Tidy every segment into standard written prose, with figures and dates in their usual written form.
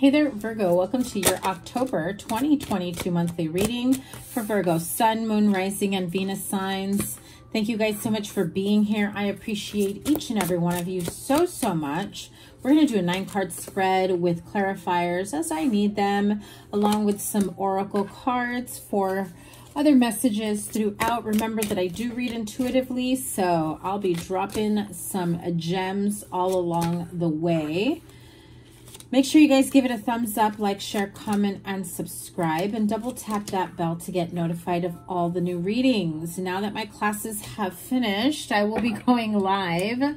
Hey there, Virgo. Welcome to your October 2022 monthly reading for Virgo Sun, Moon, Rising, and Venus signs. Thank you guys so much for being here. I appreciate each and every one of you so, so much. We're going to do a 9-card spread with clarifiers as I need them, along with some oracle cards for other messages throughout. Remember that I do read intuitively, so I'll be dropping some gems all along the way. Make sure you guys give it a thumbs up, like, share, comment, and subscribe, and double tap that bell to get notified of all the new readings. Now that my classes have finished, I will be going live.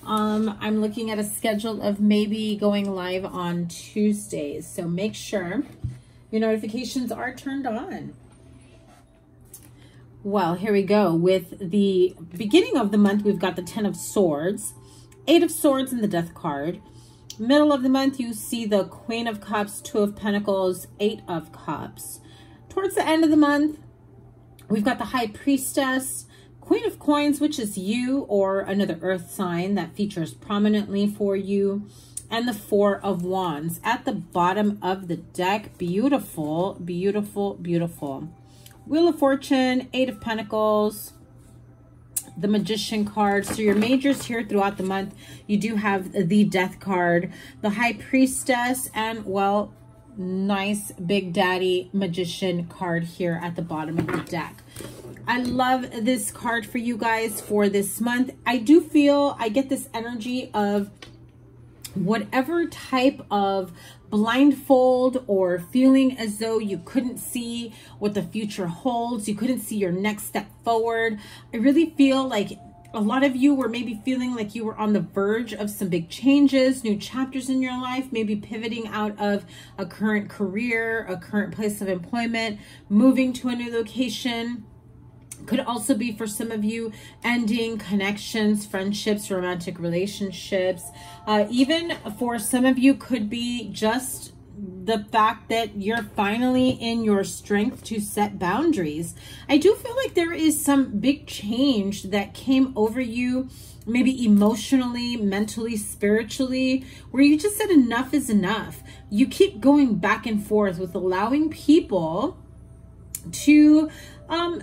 I'm looking at a schedule of maybe going live on Tuesdays, so make sure your notifications are turned on. Well, here we go. With the beginning of the month, we've got the 10 of Swords, 8 of Swords, and the Death card. Middle of the month, you see the Queen of Cups, 2 of Pentacles, 8 of Cups. Towards the end of the month, we've got the High Priestess, Queen of Coins, which is you or another earth sign that features prominently for you, and the 4 of Wands. At the bottom of the deck, beautiful, beautiful, beautiful. Wheel of Fortune, 8 of Pentacles, the Magician card. So your majors here throughout the month, you do have the Death card, the High Priestess, and, well, nice Big Daddy Magician card here at the bottom of the deck. I love this card for you guys for this month. I do feel I get this energy of whatever type of blindfold or feeling as though you couldn't see what the future holds, you couldn't see your next step forward. I really feel like a lot of you were maybe feeling like you were on the verge of some big changes, new chapters in your life, maybe pivoting out of a current career, a current place of employment, moving to a new location. Could also be for some of you ending connections, friendships, romantic relationships. Even for some of you could be just the fact that you're finally in your strength to set boundaries. I do feel like there is some big change that came over you, maybe emotionally, mentally, spiritually, where you just said enough is enough. You keep going back and forth with allowing people to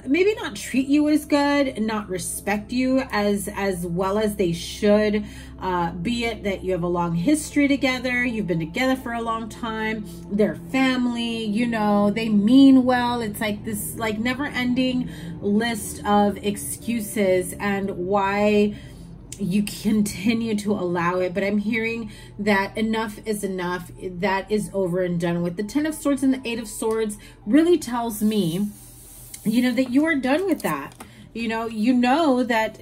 maybe not treat you as good, not respect you as well as they should, be it that you have a long history together, you've been together for a long time, they're family, you know, they mean well. It's like this like never-ending list of excuses and why you continue to allow it. But I'm hearing that enough is enough. That is over and done with. The 10 of Swords and the 8 of Swords really tells me, you know, that you are done with that. You know that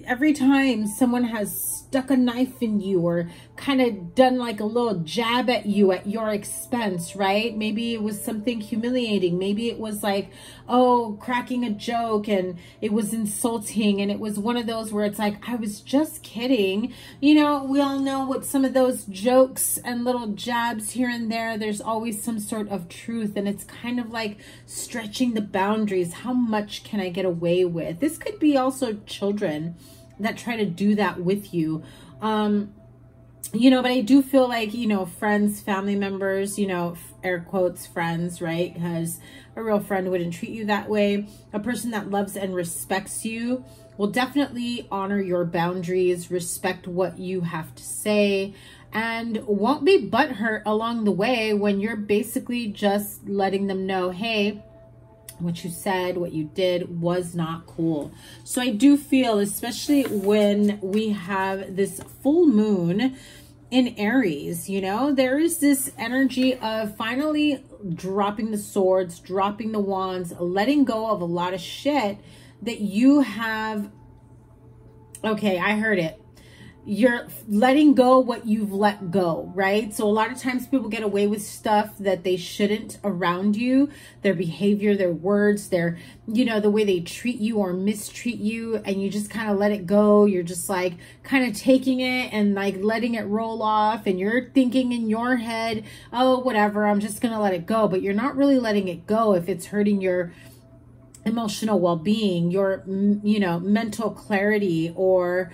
every time someone has stuck a knife in you or kind of done like a little jab at you at your expense, right? Maybe it was something humiliating. Maybe it was like, oh, cracking a joke and it was insulting. And it was one of those where it's like, I was just kidding. You know, we all know what some of those jokes and little jabs here and there, there's always some sort of truth. And it's kind of like stretching the boundaries. How much can I get away with? This could be also children that try to do that with you. You know, but I do feel like, you know, friends, family members, you know, air quotes, friends, right? Because a real friend wouldn't treat you that way. A person that loves and respects you will definitely honor your boundaries, respect what you have to say, and won't be butthurt along the way when you're basically just letting them know, hey, what you said, what you did was not cool. So I do feel, especially when we have this full moon in Aries, you know, there is this energy of finally dropping the swords, dropping the wands, letting go of a lot of shit that you have. Okay, I heard it. You're letting go what you've let go, right? So a lot of times people get away with stuff that they shouldn't around you, their behavior, their words, their, you know, the way they treat you or mistreat you, and you just kind of let it go. You're just like kind of taking it and like letting it roll off, and you're thinking in your head, oh, whatever, I'm just going to let it go. But you're not really letting it go if it's hurting your emotional well-being, your, you know, mental clarity, or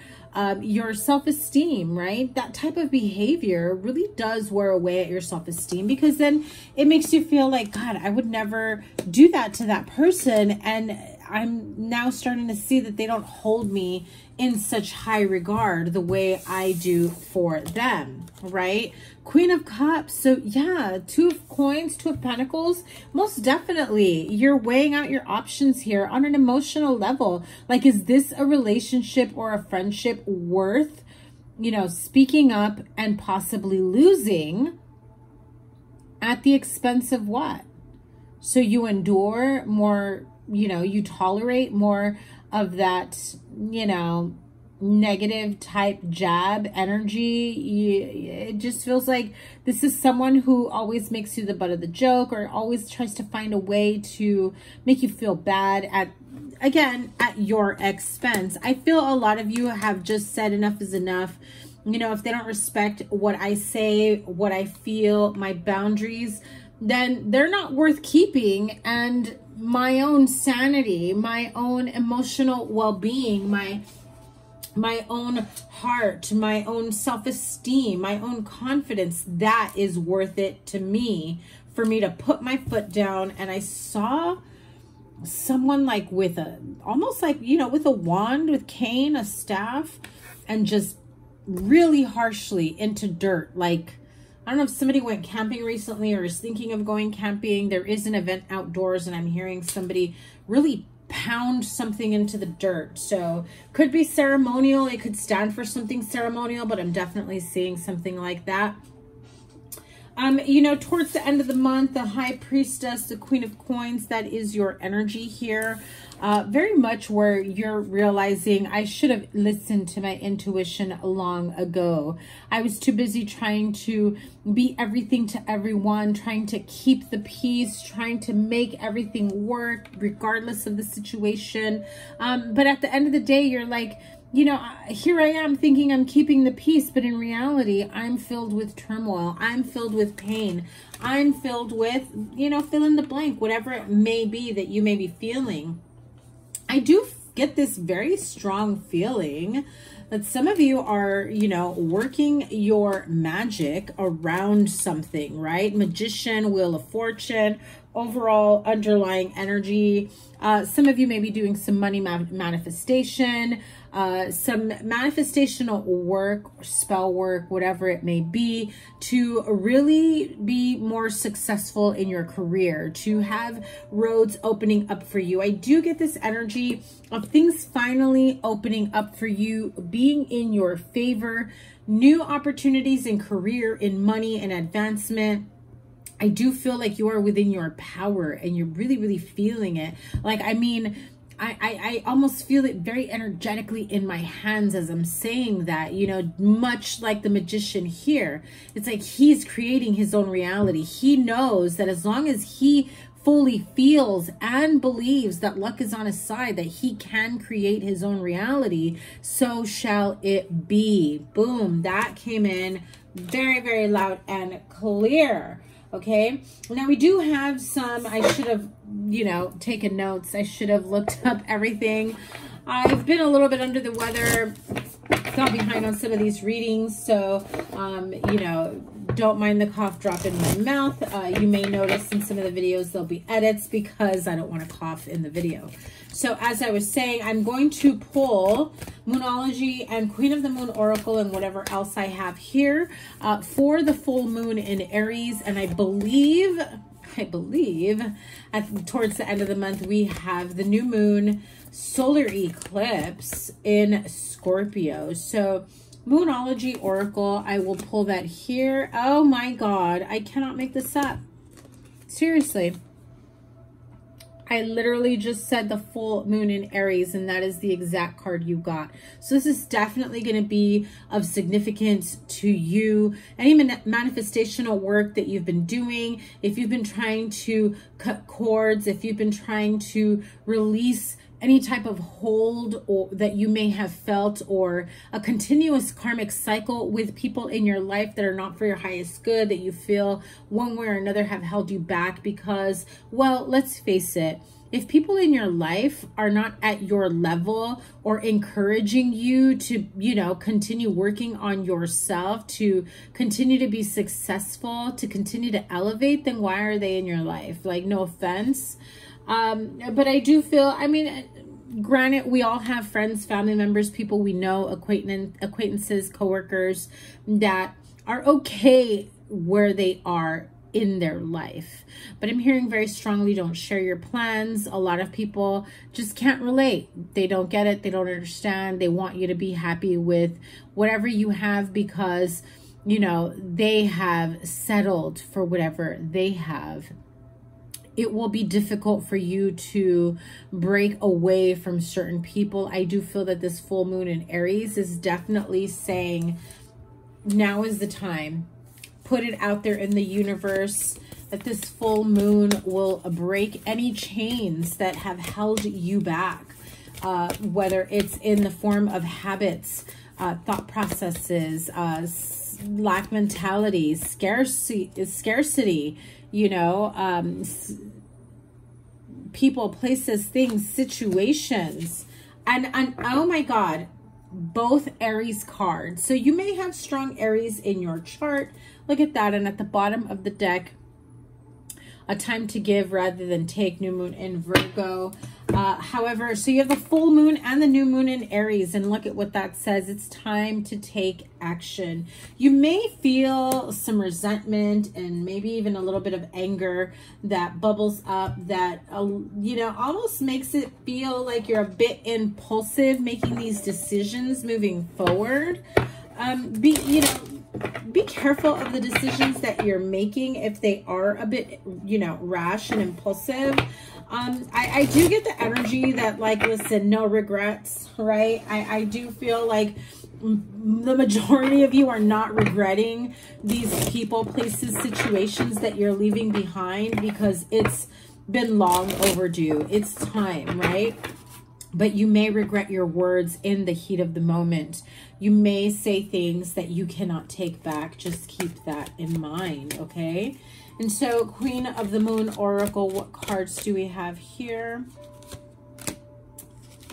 your self-esteem, right? That type of behavior really does wear away at your self-esteem, because then it makes you feel like, God, I would never do that to that person. And I'm now starting to see that they don't hold me in such high regard the way I do for them, right? Queen of Cups. So yeah, Two of Coins, Two of Pentacles. Most definitely, you're weighing out your options here on an emotional level. Like, is this a relationship or a friendship worth, you know, speaking up and possibly losing at the expense of what? So you endure more, you know, you tolerate more of that, you know, negative type jab energy. It just feels like this is someone who always makes you the butt of the joke, or always tries to find a way to make you feel bad at, again, at your expense. I feel a lot of you have just said enough is enough. You know, if they don't respect what I say, what I feel, my boundaries, then they're not worth keeping. And my own sanity, my own emotional well-being, my own heart, my own self-esteem, my own confidence, that is worth it to me, for me to put my foot down. And I saw someone like with a, almost like, you know, with a wand, with cane, a staff, and just really harshly into dirt. Like, I don't know if somebody went camping recently or is thinking of going camping. There is an event outdoors, and I'm hearing somebody really pound something into the dirt. So could be ceremonial. It could stand for something ceremonial, but I'm definitely seeing something like that. You know, towards the end of the month, the High Priestess, the Queen of Coins, that is your energy here. Very much where you're realizing, I should have listened to my intuition long ago. I was too busy trying to be everything to everyone, trying to keep the peace, trying to make everything work regardless of the situation. But at the end of the day, you're like, you know, here I am thinking I'm keeping the peace, but in reality, I'm filled with turmoil. I'm filled with pain. I'm filled with, you know, fill in the blank, whatever it may be that you may be feeling. I do get this very strong feeling that some of you are, you know, working your magic around something, right? Magician, Wheel of Fortune, overall underlying energy. Some of you may be doing some money manifestation, some manifestational work, spell work, whatever it may be, to really be more successful in your career, to have roads opening up for you. I do get this energy of things finally opening up for you, being in your favor, new opportunities in career, in money, and advancement. I do feel like you are within your power, and you're really, really feeling it. Like, I mean, I almost feel it very energetically in my hands as I'm saying that, you know, much like the magician here. It's like he's creating his own reality. He knows that as long as he fully feels and believes that luck is on his side, that he can create his own reality, so shall it be. Boom. That came in very, very loud and clear. Okay, now we do have some, I should have, you know, taken notes. I should have looked up everything. I've been a little bit under the weather, fell behind on some of these readings. So, you know, don't mind the cough drop in my mouth. You may notice in some of the videos, there'll be edits because I don't want to cough in the video. So as I was saying, I'm going to pull Moonology and Queen of the Moon Oracle and whatever else I have here for the full moon in Aries. And I believe towards the end of the month, we have the new moon solar eclipse in Scorpio. So Moonology Oracle, I will pull that here. Oh my God, I cannot make this up. Seriously. I literally just said the full moon in Aries, and that is the exact card you got. So this is definitely going to be of significance to you. Any manifestational work that you've been doing, if you've been trying to cut cords, if you've been trying to release any type of hold or that you may have felt, or a continuous karmic cycle with people in your life that are not for your highest good, that you feel one way or another have held you back because, well, let's face it, if people in your life are not at your level or encouraging you to, you know, continue working on yourself, to continue to be successful, to continue to elevate, then why are they in your life? Like, no offense. But I do feel, I mean, granted, we all have friends, family members, people we know, acquaintances, coworkers that are okay where they are in their life. But I'm hearing very strongly, don't share your plans. A lot of people just can't relate. They don't get it. They don't understand. They want you to be happy with whatever you have because, you know, they have settled for whatever they have. It will be difficult for you to break away from certain people. I do feel that this full moon in Aries is definitely saying now is the time. Put it out there in the universe that this full moon will break any chains that have held you back, whether it's in the form of habits, thought processes, lack mentality, scarcity, you know, people, places, things, situations, and oh my God, both Aries cards. So you may have strong Aries in your chart. Look at that. And at the bottom of the deck, a time to give rather than take, new moon in Virgo. However, so you have the full moon and the new moon in Aries, and look at what that says. It's time to take action. You may feel some resentment and maybe even a little bit of anger that bubbles up that, you know, almost makes it feel like you're a bit impulsive making these decisions moving forward. Be careful of the decisions that you're making if they are a bit, you know, rash and impulsive. I do get the energy that, like, listen, no regrets, right? I do feel like the majority of you are not regretting these people, places, situations that you're leaving behind because it's been long overdue. It's time, right? But you may regret your words in the heat of the moment. You may say things that you cannot take back. Just keep that in mind, okay? And so, Queen of the Moon Oracle, what cards do we have here?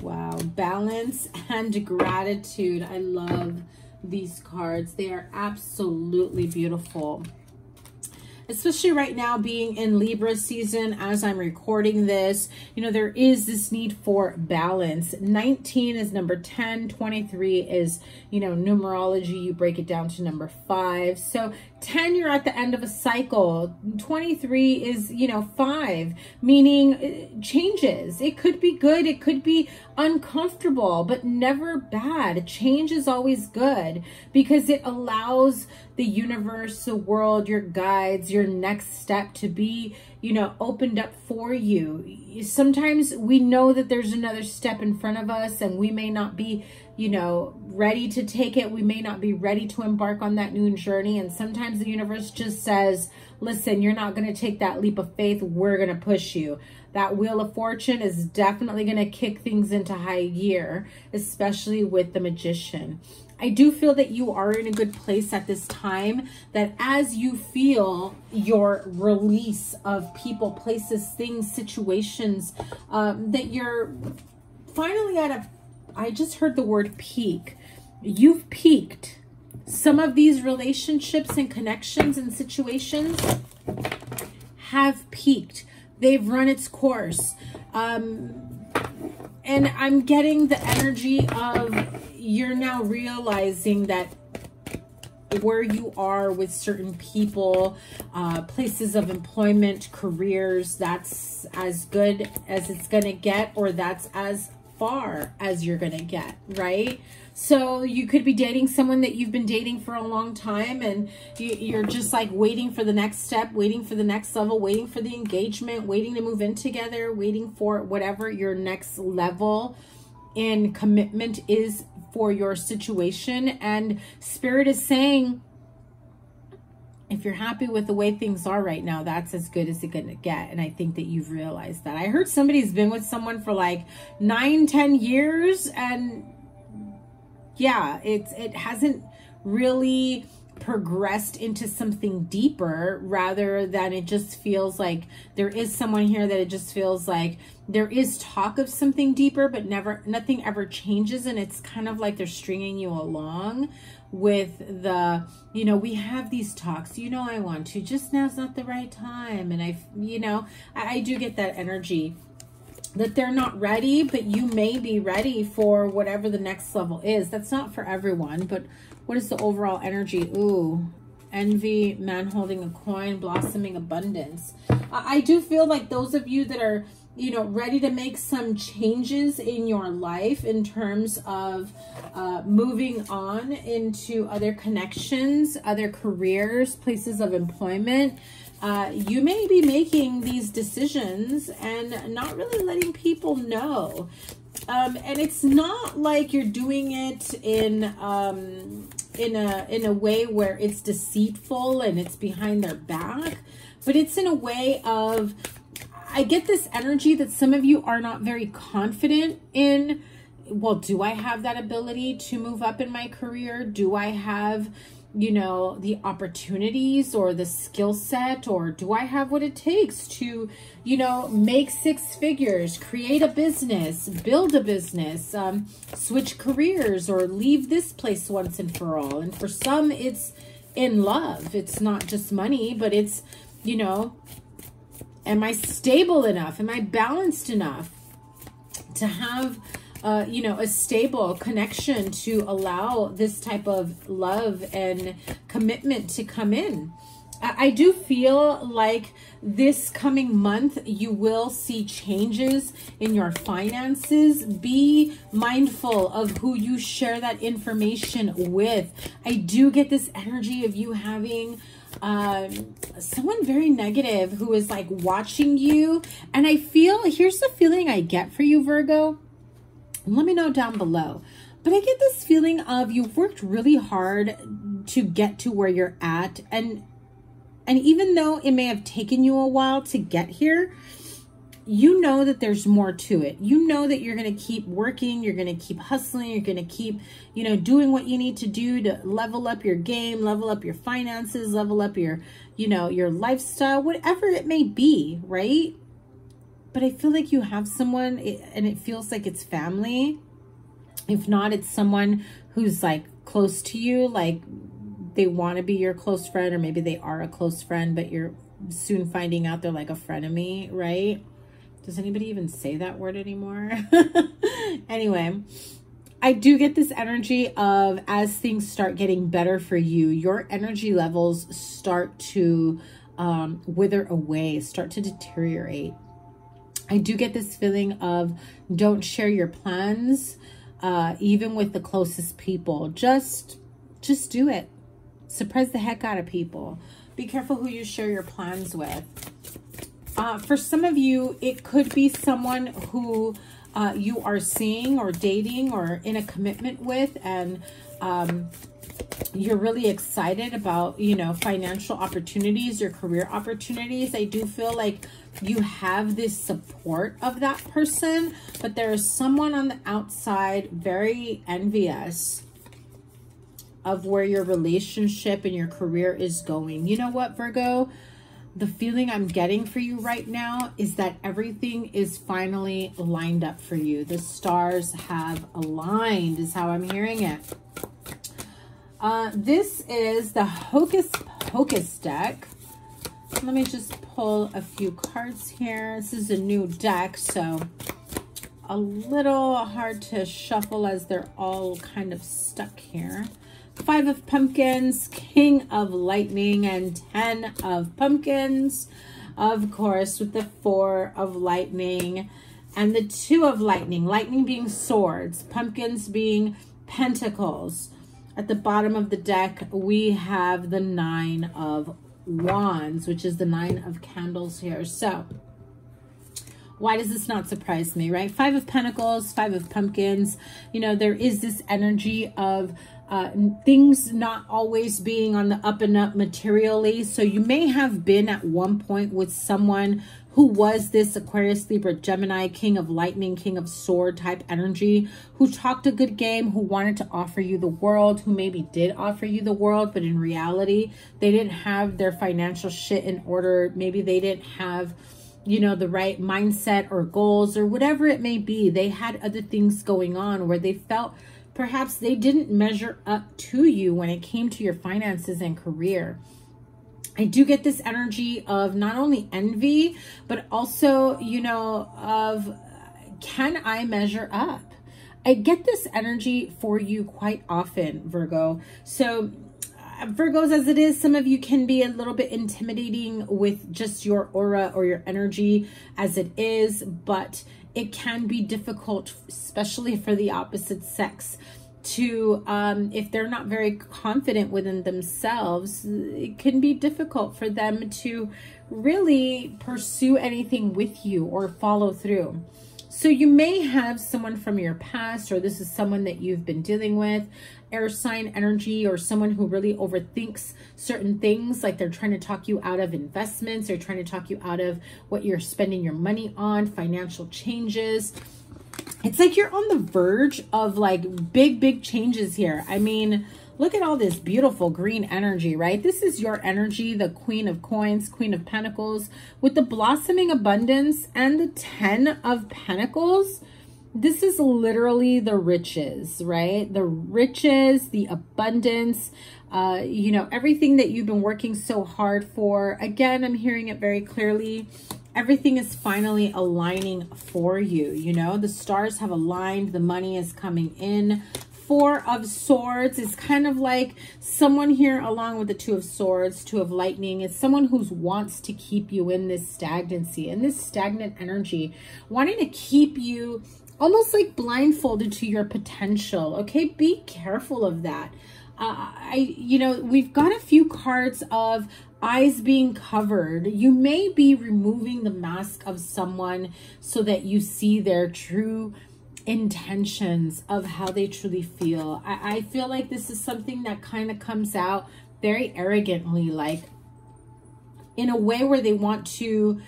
Wow, balance and gratitude. I love these cards. They are absolutely beautiful. Especially right now, being in Libra season as I'm recording this, you know, there is this need for balance. 19 is number 10. 23 is, you know, numerology. You break it down to number 5. So 10, you're at the end of a cycle. 23 is, you know, 5, meaning changes. It could be good. It could be uncomfortable, but never bad. Change is always good because it allows the universe, the world, your guides, your next step to be, you know, opened up for you. Sometimes we know that there's another step in front of us and we may not be, you know, ready to take it. We may not be ready to embark on that new journey. And sometimes the universe just says, listen, you're not going to take that leap of faith. We're going to push you. That Wheel of Fortune is definitely going to kick things into high gear, especially with the Magician. I do feel that you are in a good place at this time, that as you feel your release of people, places, things, situations, that you're finally at a, I just heard the word peak. You've peaked. Some of these relationships and connections and situations have peaked. They've run its course. And I'm getting the energy of you're now realizing that where you are with certain people, places of employment, careers, that's as good as it's going to get, or that's as far as you're going to get, right? So you could be dating someone that you've been dating for a long time and you're just like waiting for the next step, waiting for the next level, waiting for the engagement, waiting to move in together, waiting for whatever your next level in commitment is for your situation. And Spirit is saying, if you're happy with the way things are right now, that's as good as it's gonna get. And I think that you've realized that. I heard somebody's been with someone for like 9-10 years, and yeah, it hasn't really progressed into something deeper, rather than it just feels like there is someone here that it just feels like there is talk of something deeper, but nothing ever changes. And it's kind of like they're stringing you along with the, you know, we have these talks, you know, I want to, just now's not the right time. And I do get that energy that they're not ready, but you may be ready for whatever the next level is. That's not for everyone, but what is the overall energy? Ooh, envy, man holding a coin, blossoming abundance. I do feel like those of you that are, you know, ready to make some changes in your life in terms of moving on into other connections, other careers, places of employment, you may be making these decisions and not really letting people know. And it's not like you're doing it in a way where it's deceitful and it's behind their back, but it's in a way of, I get this energy that some of you are not very confident in, well, do I have that ability to move up in my career? Do I have, you know, the opportunities or the skill set, or do I have what it takes to, you know, make 6 figures, create a business, build a business, switch careers, or leave this place once and for all? And for some, it's in love. It's not just money, but it's, you know, am I stable enough? Am I balanced enough to have you know, a stable connection to allow this type of love and commitment to come in? I do feel like this coming month, you will see changes in your finances. Be mindful of who you share that information with. I do get this energy of you having someone very negative who is like watching you. And I feel, here's the feeling I get for you, Virgo. Let me know down below. But I get this feeling of you've worked really hard to get to where you're at. And even though it may have taken you a while to get here, you know that there's more to it. You know that you're going to keep working. You're going to keep hustling. You're going to keep, you know, doing what you need to do to level up your game, level up your finances, level up your, you know, your lifestyle, whatever it may be, right? But I feel like you have someone, and it feels like it's family. If not, it's someone who's like close to you, like they want to be your close friend, or maybe they are a close friend, but you're soon finding out they're like a frenemy, right? Does anybody even say that word anymore? Anyway, I do get this energy of, as things start getting better for you, your energy levels start to wither away, start to deteriorate. I do get this feeling of, don't share your plans, even with the closest people. Just do it. Surprise the heck out of people. Be careful who you share your plans with. For some of you, it could be someone who you are seeing or dating or in a commitment with, and you're really excited about, you know, financial opportunities, your career opportunities. I do feel like you have this support of that person, but there is someone on the outside very envious of where your relationship and your career is going. You know what, Virgo? The feeling I'm getting for you right now is that everything is finally lined up for you. The stars have aligned, is how I'm hearing it. This is the Hocus Pocus deck. Let me just pull a few cards here. This is a new deck, so a little hard to shuffle as they're all kind of stuck here. 5 of Pumpkins, King of Lightning, and 10 of Pumpkins. Of course, with the 4 of Lightning and the 2 of Lightning. Lightning being swords, pumpkins being pentacles. At the bottom of the deck, we have the 9 of Wands, which is the 9 of Candles here. So why does this not surprise me, right? 5 of Pentacles, 5 of Pumpkins. You know, there is this energy of things not always being on the up and up materially. So you may have been at one point with someone who was this Aquarius, Libra, Gemini, King of Lightning, King of Sword type energy, who talked a good game, who wanted to offer you the world, who maybe did offer you the world, but in reality, they didn't have their financial shit in order. Maybe they didn't have, you know, the right mindset or goals or whatever it may be. They had other things going on where they felt perhaps they didn't measure up to you when it came to your finances and career. I do get this energy of not only envy, but also, you know, of can I measure up? I get this energy for you quite often, Virgo. So Virgos, as it is, some of you can be a little bit intimidating with just your aura or your energy as it is, but it can be difficult, especially for the opposite sex, to if they're not very confident within themselves, it can be difficult for them to really pursue anything with you or follow through. So you may have someone from your past, or this is someone that you've been dealing with, air sign energy, or someone who really overthinks certain things, like they're trying to talk you out of investments, they're trying to talk you out of what you're spending your money on, financial changes. It's like you're on the verge of like big changes here. I mean, look at all this beautiful green energy, right? This is your energy, the Queen of Coins, Queen of Pentacles, with the blossoming abundance and the 10 of Pentacles. This is literally the riches, right? The riches, the abundance, you know, everything that you've been working so hard for. Again, I'm hearing it very clearly. Everything is finally aligning for you. You know, the stars have aligned. The money is coming in. Four of Swords is kind of like someone here, along with the Two of Swords, Two of Lightning, is someone who wants to keep you in this stagnancy, in this stagnant energy, wanting to keep you almost like blindfolded to your potential. Okay, be careful of that. You know, we've got a few cards of eyes being covered. You may be removing the mask of someone so that you see their true intentions of how they truly feel. I feel like this is something that kind of comes out very arrogantly, like in a way where they want to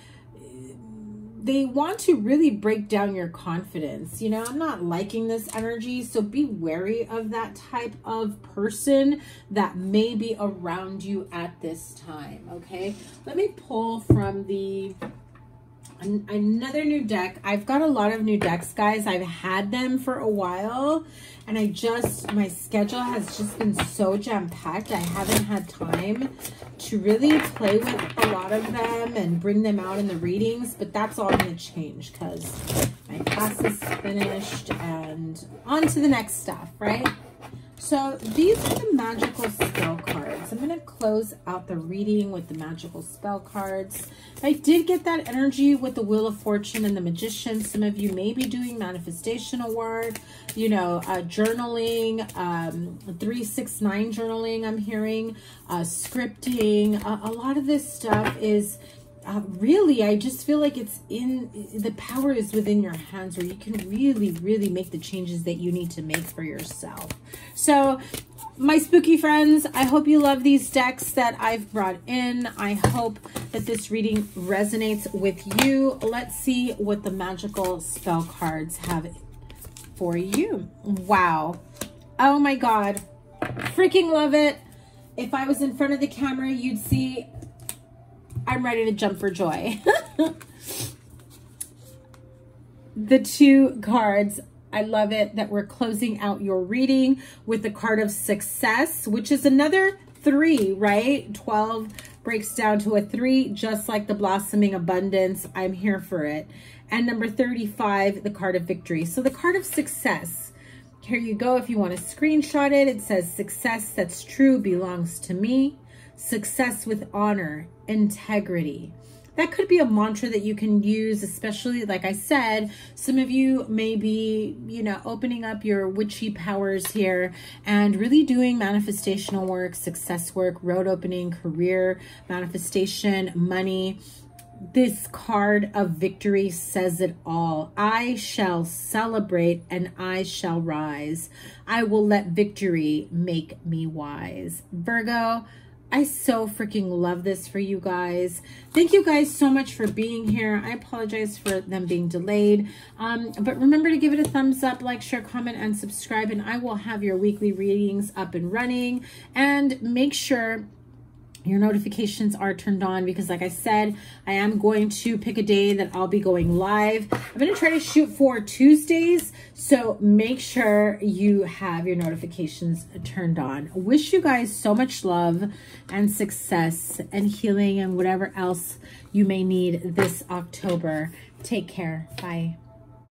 really break down your confidence. You know, I'm not liking this energy, so be wary of that type of person that may be around you at this time, okay? Let me pull from another new deck. I've got a lot of new decks, guys. I've had them for a while, and my schedule has just been so jam-packed. I haven't had time to really play with a lot of them and bring them out in the readings, but that's all going to change because my class is finished and on to the next stuff, right? So these are the magical spell cards. I'm going to close out the reading with the magical spell cards. I did get that energy with the Wheel of Fortune and the Magician. Some of you may be doing manifestational work, you know, journaling, 369 journaling, I'm hearing, scripting. A lot of this stuff is really, I just feel like the power is within your hands, where you can really make the changes that you need to make for yourself. So my spooky friends, I hope you love these decks that I've brought in. I hope that this reading resonates with you. Let's see what the magical spell cards have for you. Wow. Oh my God. Freaking love it. If I was in front of the camera, you'd see I'm ready to jump for joy. The two cards, I love it that we're closing out your reading with the card of Success, which is another 3, right? 12 breaks down to a 3, just like the Blossoming Abundance. I'm here for it. And number 35, the card of Victory. So the card of Success, here you go. If you want to screenshot it, it says, success that's true belongs to me. Success with honor, integrity. That could be a mantra that you can use, especially, like I said, some of you may be, you know, opening up your witchy powers here and really doing manifestational work, success work, road opening, career manifestation, money. this card of victory says it all. I shall celebrate and I shall rise. I will let victory make me wise. Virgo, I so freaking love this for you guys. Thank you guys so much for being here. I apologize for them being delayed. But remember to give it a thumbs up, like, share, comment, and subscribe. And I will have your weekly readings up and running. And make sure your notifications are turned on, because like I said, I am going to pick a day that I'll be going live. I'm going to try to shoot for Tuesdays, so make sure you have your notifications turned on. Wish you guys so much love and success and healing and whatever else you may need this October. Take care. Bye.